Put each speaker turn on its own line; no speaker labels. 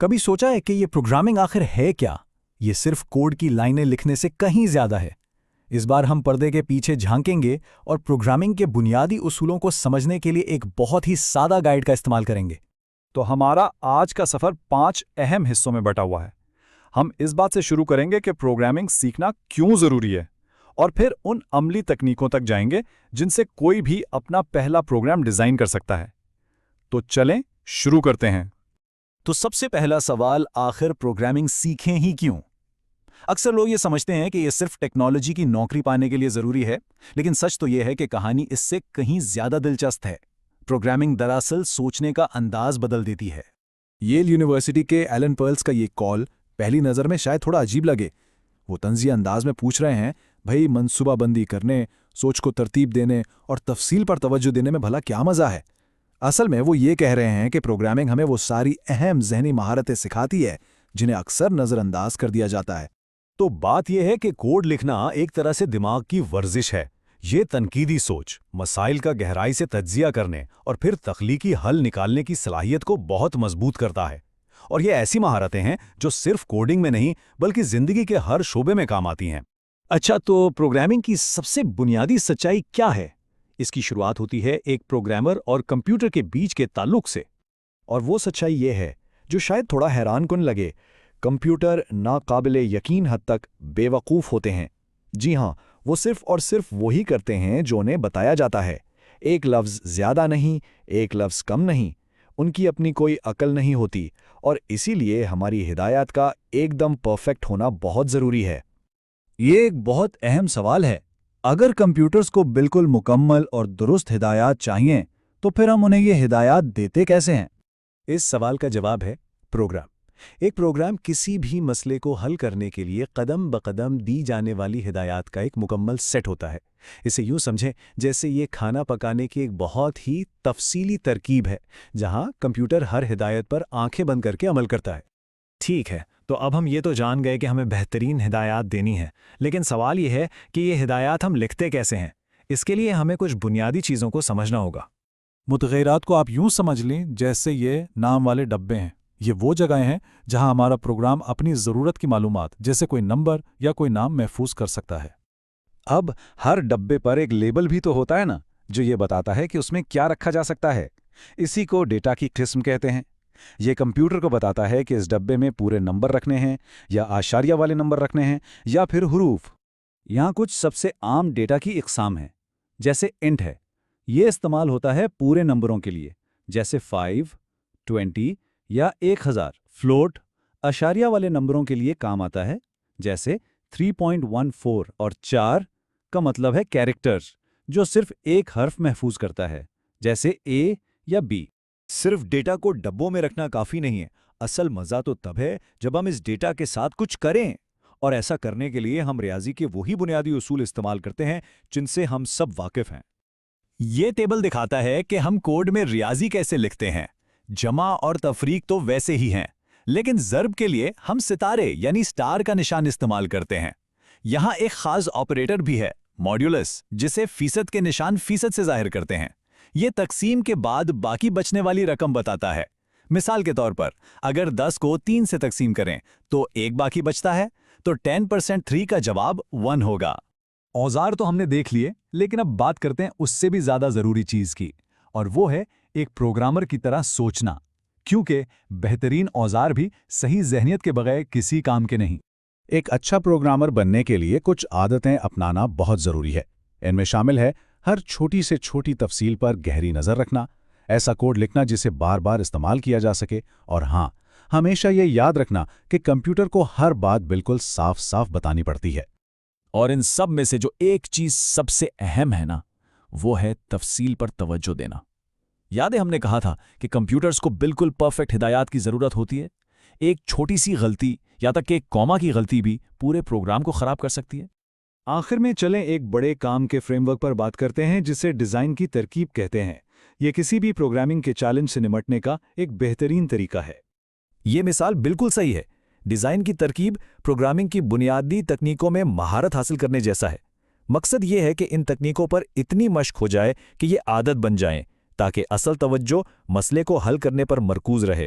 کبھی سوچا ہے کہ یہ پروگرامنگ آخر ہے کیا؟ یہ صرف کوڈ کی لائنیں لکھنے سے کہیں زیادہ ہے۔ اس بار ہم پردے کے پیچھے جھانکیں گے اور پروگرامنگ کے بنیادی اصولوں کو سمجھنے کے لیے ایک بہت ہی سادہ گائیڈ کا استعمال کریں گے۔
تو ہمارا آج کا سفر 5 اہم حصوں میں بٹا ہوا ہے۔ ہم اس بات سے شروع کریں گے کہ پروگرامنگ سیکھنا کیوں ضروری ہے، اور پھر ان عملی تکنیکوں تک جائیں گے جن سے کوئی بھی اپنا پہلا پروگرام ڈیزائن کر سکتا ہے۔ تو چلیں شروع کرتے ہیں۔
تو سب سے پہلا سوال، آخر پروگرامنگ سیکھیں ہی کیوں؟ اکثر لوگ یہ سمجھتے ہیں کہ یہ صرف ٹیکنالوجی کی نوکری پانے کے لیے ضروری ہے، لیکن سچ تو یہ ہے کہ کہانی اس سے کہیں زیادہ دلچسپ ہے۔ پروگرامنگ دراصل سوچنے کا انداز بدل دیتی ہے۔
ییل یونیورسٹی کے ایلن پرلز کا یہ کال پہلی نظر میں شاید تھوڑا عجیب لگے۔ وہ طنزیہ انداز میں پوچھ رہے ہیں، بھئی منصوبہ بندی کرنے، سوچ کو ترتیب دینے اور تفصیل پر توجہ دینے میں بھلا کیا مزہ ہے؟ اصل میں وہ یہ کہہ رہے ہیں کہ پروگرامنگ ہمیں وہ ساری اہم ذہنی مہارتیں سکھاتی ہے جنہیں اکثر نظر انداز کر دیا جاتا ہے۔
تو بات یہ ہے کہ کوڈ لکھنا ایک طرح سے دماغ کی ورزش ہے۔ یہ تنقیدی سوچ، مسائل کا گہرائی سے تجزیہ کرنے اور پھر تخلیقی حل نکالنے کی صلاحیت کو بہت مضبوط کرتا ہے۔ اور یہ ایسی مہارتیں ہیں جو صرف کوڈنگ میں نہیں بلکہ زندگی کے ہر شعبے میں کام آتی ہیں۔
اچھا، تو پروگرامنگ کی سب سے بنیادی سچائی کیا ہے؟ اس کی شروعات ہوتی ہے ایک پروگرامر اور کمپیوٹر کے بیچ کے تعلق سے۔
اور وہ سچائی یہ ہے جو شاید تھوڑا حیران کن لگے، کمپیوٹر ناقابل یقین حد تک بے وقوف ہوتے ہیں۔ جی ہاں، وہ صرف اور صرف وہی کرتے ہیں جو انہیں بتایا جاتا ہے۔ ایک لفظ زیادہ نہیں، ایک لفظ کم نہیں۔ ان کی اپنی کوئی عقل نہیں ہوتی، اور اسی لیے ہماری ہدایات کا ایک دم پرفیکٹ ہونا بہت ضروری ہے۔
یہ ایک بہت اہم سوال ہے۔ اگر کمپیوٹرز کو بالکل مکمل اور درست ہدایات چاہیے تو پھر ہم انہیں یہ ہدایات دیتے کیسے ہیں؟
اس سوال کا جواب ہے پروگرام۔ ایک پروگرام کسی بھی مسئلے کو حل کرنے کے لیے قدم بقدم دی جانے والی ہدایات کا ایک مکمل سیٹ ہوتا ہے۔ اسے یوں سمجھیں جیسے یہ کھانا پکانے کی ایک بہت ہی تفصیلی ترکیب ہے، جہاں کمپیوٹر ہر ہدایت پر آنکھیں بند کر کے عمل کرتا ہے۔ ٹھیک ہے، تو اب ہم یہ تو جان گئے کہ ہمیں بہترین ہدایات دینی ہے، لیکن سوال یہ ہے کہ یہ ہدایات ہم لکھتے کیسے ہیں؟ اس کے لیے ہمیں کچھ بنیادی چیزوں کو سمجھنا ہوگا۔
متغیرات کو آپ یوں سمجھ لیں جیسے یہ نام والے ڈبے ہیں۔ یہ وہ جگہیں ہیں جہاں ہمارا پروگرام اپنی ضرورت کی معلومات جیسے کوئی نمبر یا کوئی نام محفوظ کر سکتا ہے۔
اب ہر ڈبے پر ایک لیبل بھی تو ہوتا ہے نا، جو یہ بتاتا ہے کہ اس میں کیا رکھا جا سکتا ہے۔ اسی کو ڈیٹا کی قسم کہتے ہیں۔ یہ کمپیوٹر کو بتاتا ہے کہ اس ڈبے میں پورے نمبر رکھنے ہیں یا اعشاریہ والے نمبر رکھنے ہیں یا پھر حروف۔ یہاں کچھ سب سے عام ڈیٹا کی اقسام ہیں، جیسے انٹ ہے۔ یہ استعمال ہوتا ہے پورے نمبروں کے لیے، جیسے 5، 20 یا 1000۔ فلوٹ اعشاریہ والے نمبروں کے لیے کام آتا ہے، جیسے 3.14 اور 4 کا مطلب ہے کیریکٹرز، جو صرف ایک حرف محفوظ کرتا ہے، جیسے A یا B۔
صرف ڈیٹا کو ڈبوں میں رکھنا کافی نہیں ہے، اصل مزہ تو تب ہے جب ہم اس ڈیٹا کے ساتھ کچھ کریں، اور ایسا کرنے کے لیے ہم ریاضی کے وہی بنیادی اصول استعمال کرتے ہیں جن سے ہم سب واقف ہیں۔
یہ ٹیبل دکھاتا ہے کہ ہم کوڈ میں ریاضی کیسے لکھتے ہیں۔ جمع اور تفریق تو ویسے ہی ہیں، لیکن ضرب کے لیے ہم ستارے یعنی سٹار کا نشان استعمال کرتے ہیں۔ یہاں ایک خاص آپریٹر بھی ہے، ماڈیولس، جسے فیصد کے نشان فیصد سے ظاہر کرتے ہیں۔ یہ تقسیم کے بعد باقی بچنے والی رقم بتاتا ہے۔ مثال کے طور پر اگر 10 کو 3 سے تقسیم کریں تو 1 باقی بچتا ہے، تو 10% 3 کا جواب 1 ہوگا۔
اوزار تو ہم نے دیکھ لیے، لیکن اب بات کرتے ہیں اس سے بھی زیادہ ضروری چیز کی، اور وہ ہے ایک پروگرامر کی طرح سوچنا، کیونکہ بہترین اوزار بھی صحیح ذہنیت کے بغیر کسی کام کے نہیں۔ ایک اچھا پروگرامر بننے کے لیے کچھ عادتیں اپنانا بہت ضروری ہے۔ ان میں شامل ہے ہر چھوٹی سے چھوٹی تفصیل پر گہری نظر رکھنا، ایسا کوڈ لکھنا جسے بار بار استعمال کیا جا سکے، اور ہاں، ہمیشہ یہ یاد رکھنا کہ کمپیوٹر کو ہر بات بالکل صاف صاف بتانی پڑتی ہے۔
اور ان سب میں سے جو ایک چیز سب سے اہم ہے نا، وہ ہے تفصیل پر توجہ دینا۔ یاد ہے ہم نے کہا تھا کہ کمپیوٹرز کو بالکل پرفیکٹ ہدایات کی ضرورت ہوتی ہے۔ ایک چھوٹی سی غلطی یا تک کہ ایک کوما کی غلطی بھی پورے پروگرام کو خراب کر سکتی ہے۔
آخر میں چلیں ایک بڑے کام کے فریم ورک پر بات کرتے ہیں جسے ڈیزائن کی ترکیب کہتے ہیں۔ یہ کسی بھی پروگرامنگ کے چیلنج سے نمٹنے کا ایک بہترین طریقہ ہے۔
یہ مثال بالکل صحیح ہے۔ ڈیزائن کی ترکیب پروگرامنگ کی بنیادی تکنیکوں میں مہارت حاصل کرنے جیسا ہے۔ مقصد یہ ہے کہ ان تکنیکوں پر اتنی مشق ہو جائے کہ یہ عادت بن جائیں، تاکہ اصل توجہ مسئلے کو حل کرنے پر مرکوز رہے۔